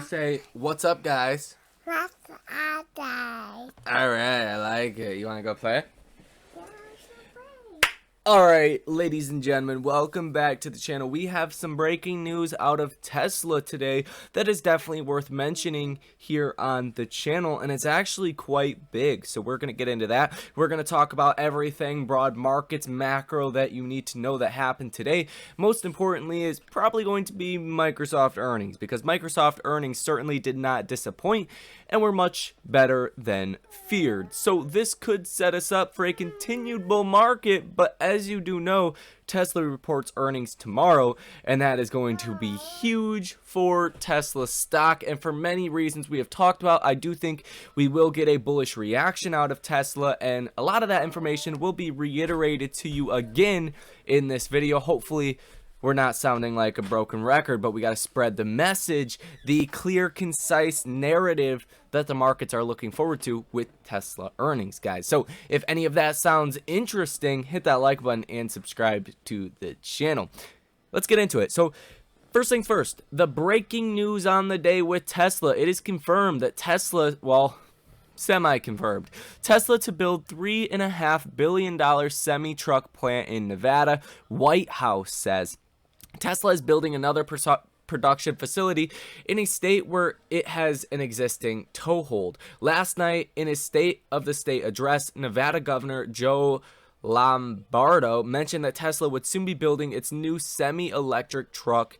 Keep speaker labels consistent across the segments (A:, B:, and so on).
A: say, what's up, guys?
B: What's up, guys?
A: Alright, I like it. You want to go play? Alright, ladies and gentlemen, welcome back to the channel. We have some breaking news out of Tesla today that is definitely worth mentioning here on the channel, and it's actually quite big, so we're going to get into that. We're going to talk about everything broad markets, macro that you need to know that happened today. Most importantly is probably going to be Microsoft earnings, because Microsoft earnings certainly did not disappoint and were much better than feared. So this could set us up for a continued bull market, but as you do know, Tesla reports earnings tomorrow, and that is going to be huge for Tesla stock. And for many reasons we have talked about, I do think we will get a bullish reaction out of Tesla, and a lot of that information will be reiterated to you again in this video. Hopefully we're not sounding like a broken record, but we got to spread the message, the clear, concise narrative that the markets are looking forward to with Tesla earnings, guys. So if any of that sounds interesting, hit that like button and subscribe to the channel. Let's get into it. So first things first, the breaking news on the day with Tesla. It is confirmed that Tesla, well, semi-confirmed, Tesla to build $3.5 billion semi-truck plant in Nevada. White House says Tesla is building another production facility in a state where it has an existing toehold. Last night, in his State of the State address, Nevada Governor Joe Lombardo mentioned that Tesla would soon be building its new semi-electric truck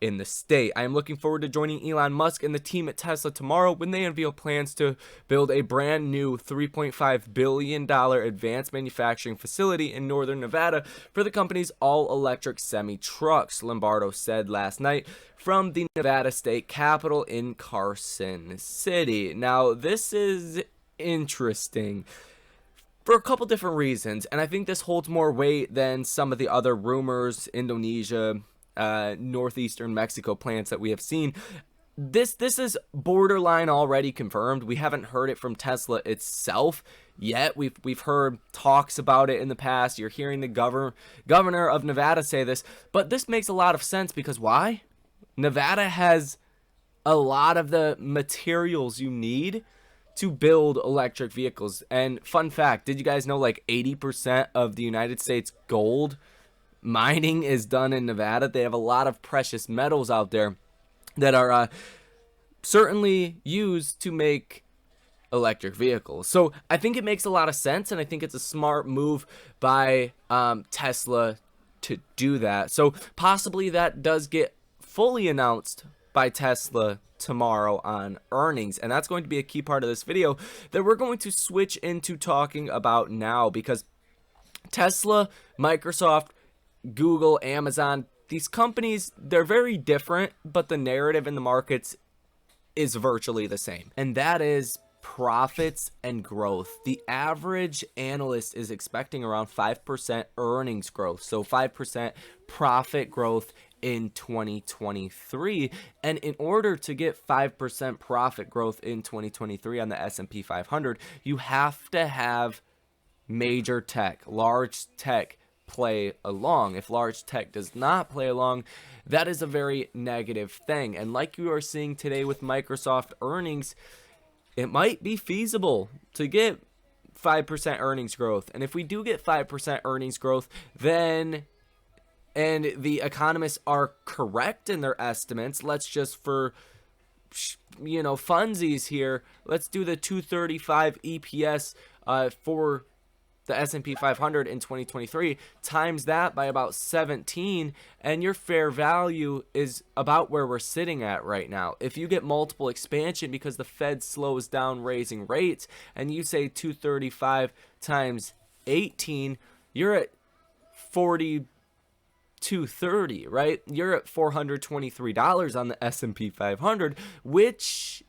A: in the state. I am looking forward to joining Elon Musk and the team at Tesla tomorrow when they unveil plans to build a brand new $3.5 billion advanced manufacturing facility in northern Nevada for the company's all-electric semi-trucks, Lombardo said last night from the Nevada State Capitol in Carson City. Now, this is interesting for a couple different reasons, and I think this holds more weight than some of the other rumors, Indonesia, northeastern Mexico plants that we have seen. This is borderline already confirmed. We haven't heard it from Tesla itself yet. We've heard talks about it in the past. You're hearing the governor of Nevada say this, but this makes a lot of sense because why? Nevada has a lot of the materials you need to build electric vehicles. And fun fact, did you guys know like 80% of the United States gold mining is done in Nevada? They have a lot of precious metals out there that are certainly used to make electric vehicles. So I think it makes a lot of sense, and I think it's a smart move by Tesla to do that. So possibly that does get fully announced by Tesla tomorrow on earnings, and that's going to be a key part of this video that we're going to switch into talking about now, because Tesla, Microsoft, Google, Amazon, these companies, they're very different, but the narrative in the markets is virtually the same, and that is profits and growth. The average analyst is expecting around 5% earnings growth, so 5% profit growth in 2023. And in order to get 5% profit growth in 2023 on the S&P 500, you have to have major tech, large tech, play along. If large tech does not play along, that is a very negative thing. And like you are seeing today with Microsoft earnings, it might be feasible to get 5% earnings growth. And if we do get 5% earnings growth, then, and the economists are correct in their estimates, let's just, for funsies here, let's do the 235 EPS for the S&P 500 in 2023, times that by about 17, and your fair value is about where we're sitting at right now. If you get multiple expansion because the Fed slows down raising rates, and you say 235 times 18, you're at 4,230, right? You're at $423 on the S&P 500, which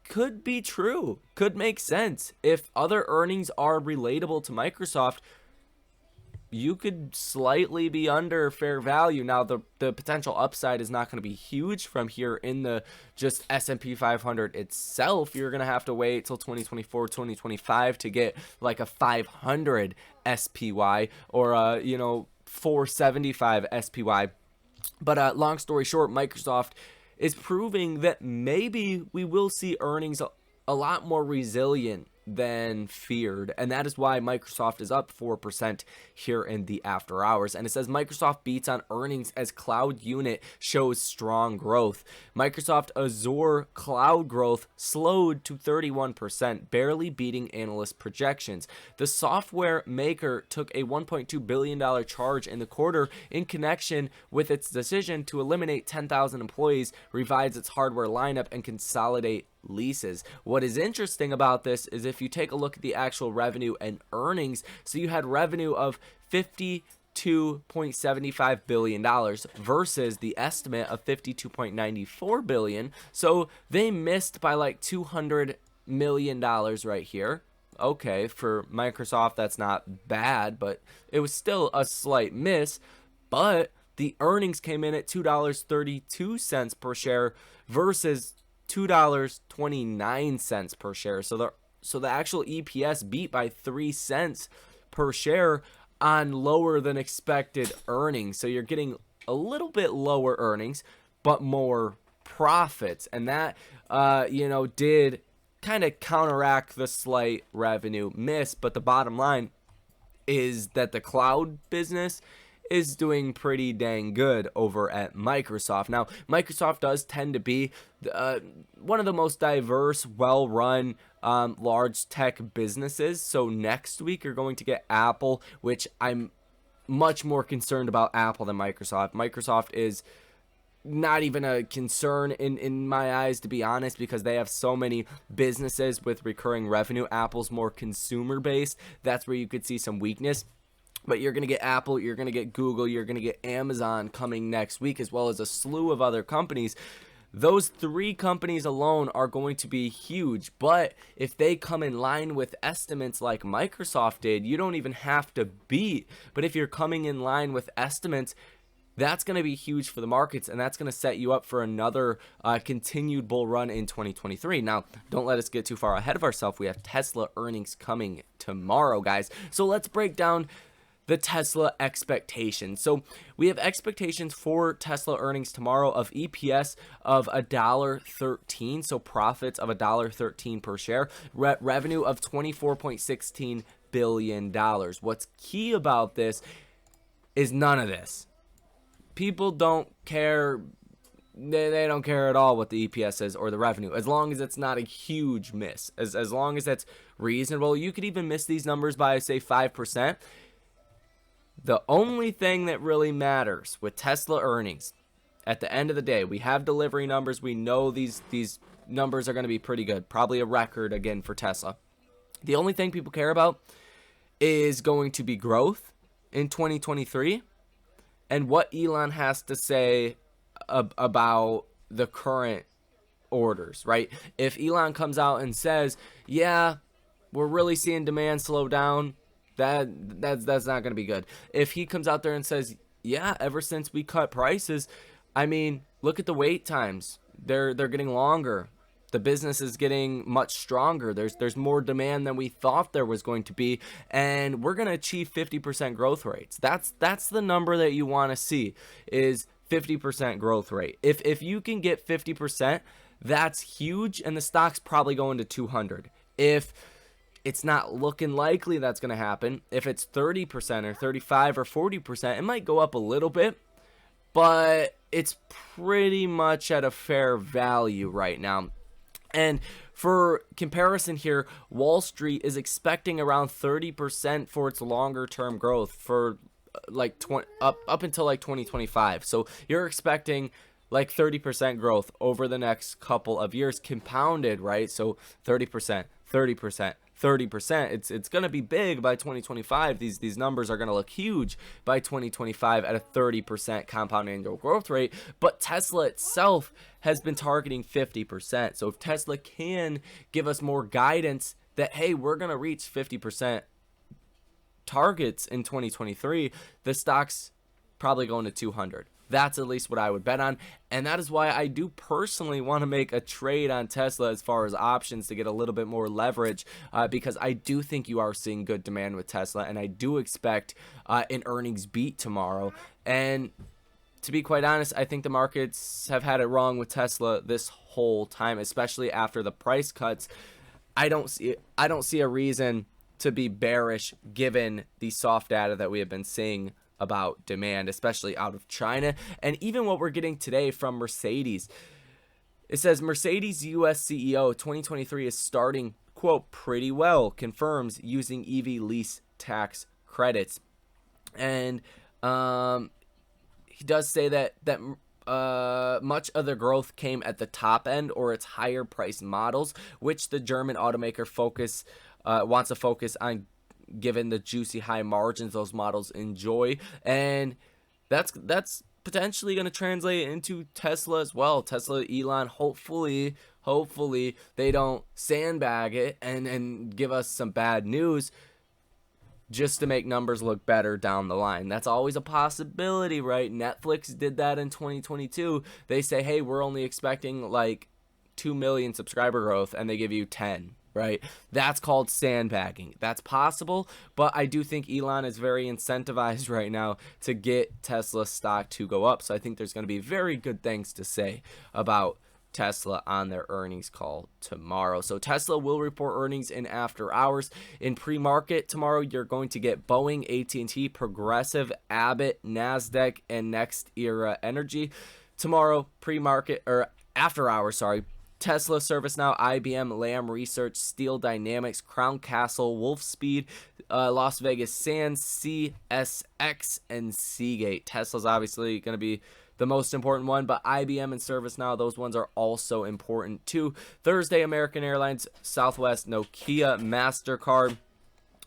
A: could be true, could make sense. If other earnings are relatable to Microsoft, you could slightly be under fair value. Now, the potential upside is not going to be huge from here in the just S&P 500 itself. You're going to have to wait till 2024, 2025 to get like a 500 SPY or 475 SPY. But long story short, Microsoft is proving that maybe we will see earnings a lot more resilient than feared, and that is why Microsoft is up 4% here in the after hours. And it says Microsoft beats on earnings as cloud unit shows strong growth. Microsoft Azure cloud growth slowed to 31%, barely beating analyst projections. The software maker took a $1.2 billion charge in the quarter in connection with its decision to eliminate 10,000 employees, revise its hardware lineup, and consolidate leases. What is interesting about this is if you take a look at the actual revenue and earnings, so you had revenue of $52.75 billion versus the estimate of $52.94 billion. So they missed by like $200 million right here. Okay, for Microsoft, that's not bad, but it was still a slight miss. But the earnings came in at $2.32 per share versus $2.29 per share. So the actual EPS beat by 3 cents per share on lower than expected earnings. So you're getting a little bit lower earnings, but more profits. And that, did kind of counteract the slight revenue miss. But the bottom line is that the cloud business is doing pretty dang good over at Microsoft. Now, Microsoft does tend to be one of the most diverse, well-run, large tech businesses. So next week, you're going to get Apple, which I'm much more concerned about Apple than Microsoft. Microsoft is not even a concern in my eyes, to be honest, because they have so many businesses with recurring revenue. Apple's more consumer-based. That's where you could see some weakness. But you're going to get Apple, you're going to get Google, you're going to get Amazon coming next week, as well as a slew of other companies. Those 3 companies alone are going to be huge. But if they come in line with estimates like Microsoft did, you don't even have to beat. But if you're coming in line with estimates, that's going to be huge for the markets, and that's going to set you up for another continued bull run in 2023. Now, don't let us get too far ahead of ourselves. We have Tesla earnings coming tomorrow, guys. So let's break down the Tesla expectations. So we have expectations for Tesla earnings tomorrow of EPS of $1.13, so profits of $1.13 per share, revenue of $24.16 billion. What's key about this is none of this. People don't care. They don't care at all what the EPS is or the revenue, as long as it's not a huge miss. As long as that's reasonable. You could even miss these numbers by, say, 5%. The only thing that really matters with Tesla earnings, at the end of the day, we have delivery numbers. We know these numbers are going to be pretty good. Probably a record again for Tesla. The only thing people care about is going to be growth in 2023 and what Elon has to say about the current orders, right? If Elon comes out and says, yeah, we're really seeing demand slow down, that's not going to be good. If he comes out there and says, yeah, ever since we cut prices, I mean, look at the wait times. They're getting longer. The business is getting much stronger. There's more demand than we thought there was going to be, and we're going to achieve 50% growth rates. That's the number that you want to see, is 50% growth rate. If you can get 50%, that's huge, and the stock's probably going to 200. If it's not looking likely that's going to happen, if it's 30% or 35 or 40%, it might go up a little bit, but it's pretty much at a fair value right now. And for comparison here, Wall Street is expecting around 30% for its longer term growth for like up until like 2025. So you're expecting like 30% growth over the next couple of years compounded, right? So 30%, 30%, 30%. It's going to be big by 2025. These numbers are going to look huge by 2025 at a 30% compound annual growth rate. But Tesla itself has been targeting 50%. So if Tesla can give us more guidance that, hey, we're going to reach 50% targets in 2023, the stock's probably going to 200. That's at least what I would bet on, and that is why I do personally want to make a trade on Tesla as far as options to get a little bit more leverage, because I do think you are seeing good demand with Tesla, and I do expect an earnings beat tomorrow. And to be quite honest, I think the markets have had it wrong with Tesla this whole time, especially after the price cuts. I don't see a reason to be bearish given the soft data that we have been seeing about demand, especially out of China, and even what we're getting today from Mercedes. It says Mercedes US CEO 2023 is starting, quote, pretty well, confirms using EV lease tax credits. And he does say that much of the growth came at the top end or its higher priced models, which the German automaker wants to focus on given the juicy high margins those models enjoy. And that's potentially going to translate into Tesla as well. Tesla, Elon, hopefully they don't sandbag it and give us some bad news just to make numbers look better down the line. That's always a possibility, right? Netflix did that in 2022. They say, hey, we're only expecting like 2 million subscriber growth, and they give you 10, right? That's called sandbagging. That's possible, but I do think Elon is very incentivized right now to get Tesla stock to go up. So I think there's going to be very good things to say about Tesla on their earnings call tomorrow. So Tesla will report earnings in after hours. In pre-market tomorrow, you're going to get Boeing, AT&T, Progressive, Abbott, NASDAQ, and Next Era Energy. Tomorrow, pre-market or after hours, sorry. Tesla, ServiceNow, IBM, Lam Research, Steel Dynamics, Crown Castle, Wolfspeed, Las Vegas Sands, CSX, and Seagate. Tesla's obviously going to be the most important one, but IBM and ServiceNow, those ones are also important too. Thursday, American Airlines, Southwest, Nokia, MasterCard,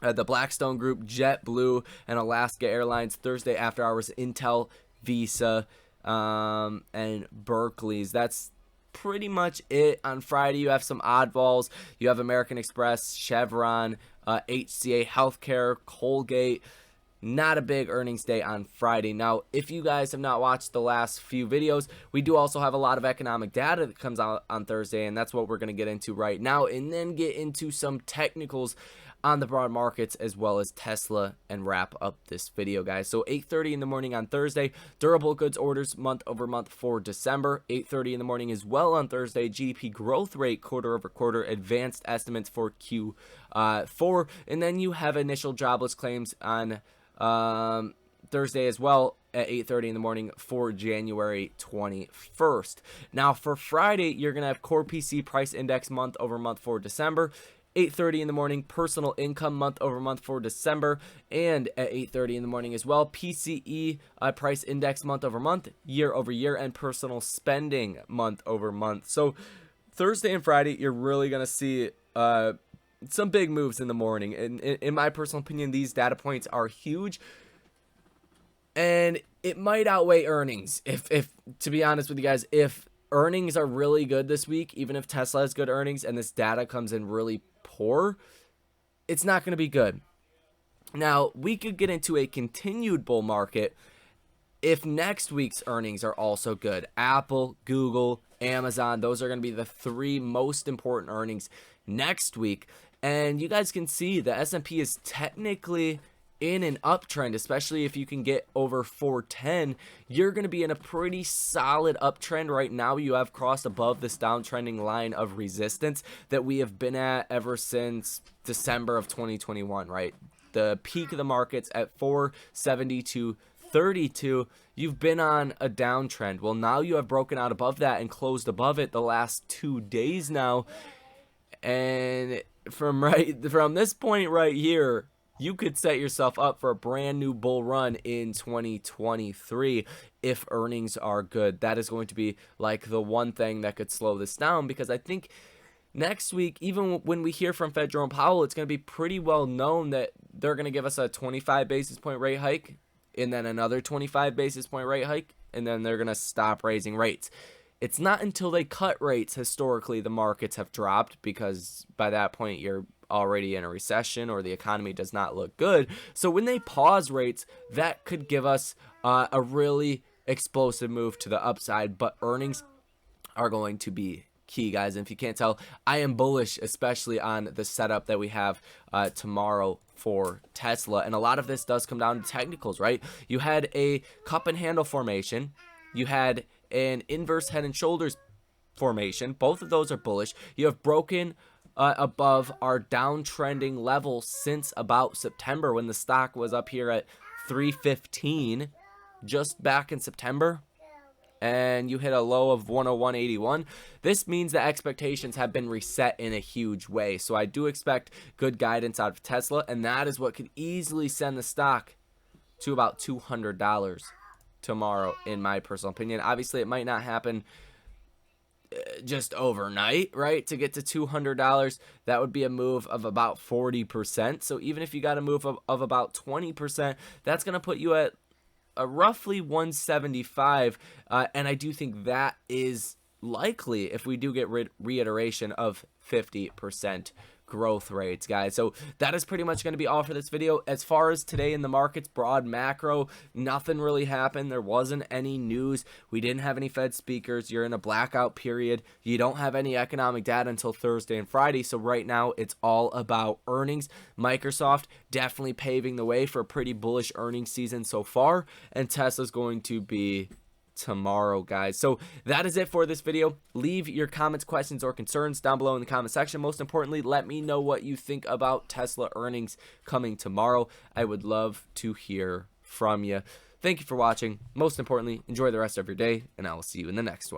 A: the Blackstone Group, JetBlue, and Alaska Airlines. Thursday after hours, Intel, Visa, and Berkeley's. That's pretty much it. On Friday, you have some oddballs. You have American Express, Chevron, HCA Healthcare, Colgate. Not a big earnings day on Friday. Now, if you guys have not watched the last few videos, we do also have a lot of economic data that comes out on Thursday, and that's what we're going to get into right now, and then get into some technicals on the broad markets as well as Tesla and wrap up this video, guys. So 8:30 in the morning on Thursday, durable goods orders month over month for December. 8:30 in the morning as well on Thursday, GDP growth rate quarter over quarter, advanced estimates for Q4, and then you have initial jobless claims on Thursday as well at 8:30 in the morning for January 21st. Now for Friday, you're going to have core PC price index month over month for December. 8:30 in the morning, personal income month over month for December, and at 8:30 in the morning as well, PCE price index month over month, year over year, and personal spending month over month. So Thursday and Friday, you're really going to see some big moves in the morning. And in my personal opinion, these data points are huge, and it might outweigh earnings. If to be honest with you guys, if earnings are really good this week, even if Tesla has good earnings and this data comes in really poor, it's not going to be good. Now, we could get into a continued bull market if next week's earnings are also good. Apple, Google, Amazon, those are going to be the three most important earnings next week. And you guys can see the S&P is technically in an uptrend, especially if you can get over 410. You're going to be in a pretty solid uptrend right now. You have crossed above this downtrending line of resistance that we have been at ever since December of 2021, right? The peak of the markets at 472.32. You've been on a downtrend. Well, now you have broken out above that and closed above it the last 2 days now. And from this point right here, you could set yourself up for a brand new bull run in 2023 if earnings are good. That is going to be like the one thing that could slow this down, because I think next week, even when we hear from Fed Jerome Powell, it's going to be pretty well known that they're going to give us a 25 basis point rate hike and then another 25 basis point rate hike, and then they're going to stop raising rates. It's not until they cut rates, historically, the markets have dropped, because by that point you're already in a recession or the economy does not look good. So when they pause rates, that could give us a really explosive move to the upside, but earnings are going to be key, guys. And if you can't tell, I am bullish, especially on the setup that we have tomorrow for Tesla. And a lot of this does come down to technicals, right? You had a cup and handle formation. You had an inverse head and shoulders formation. Both of those are bullish. You have broken above our downtrending level since about September, when the stock was up here at 315 just back in September, and you hit a low of 101.81. This means that expectations have been reset in a huge way. So I do expect good guidance out of Tesla, and that is what could easily send the stock to about $200 tomorrow, in my personal opinion. Obviously, it might not happen just overnight, right? To get to $200, that would be a move of about 40%. So even if you got a move of about 20%, that's going to put you at roughly 175, and I do think that is likely if we do get reiteration of 50% growth rates, guys. So that is pretty much going to be all for this video. As far as today in the markets, broad macro, nothing really happened. There wasn't any news. We didn't have any Fed speakers. You're in a blackout period. You don't have any economic data until Thursday and Friday. So right now it's all about earnings. Microsoft definitely paving the way for a pretty bullish earnings season so far, and Tesla's going to be tomorrow, guys. So that is it for this video. Leave your comments, questions, or concerns down below in the comment section. Most importantly, let me know what you think about Tesla earnings coming tomorrow. I would love to hear from you. Thank you for watching. Most importantly, enjoy the rest of your day, and I will see you in the next one.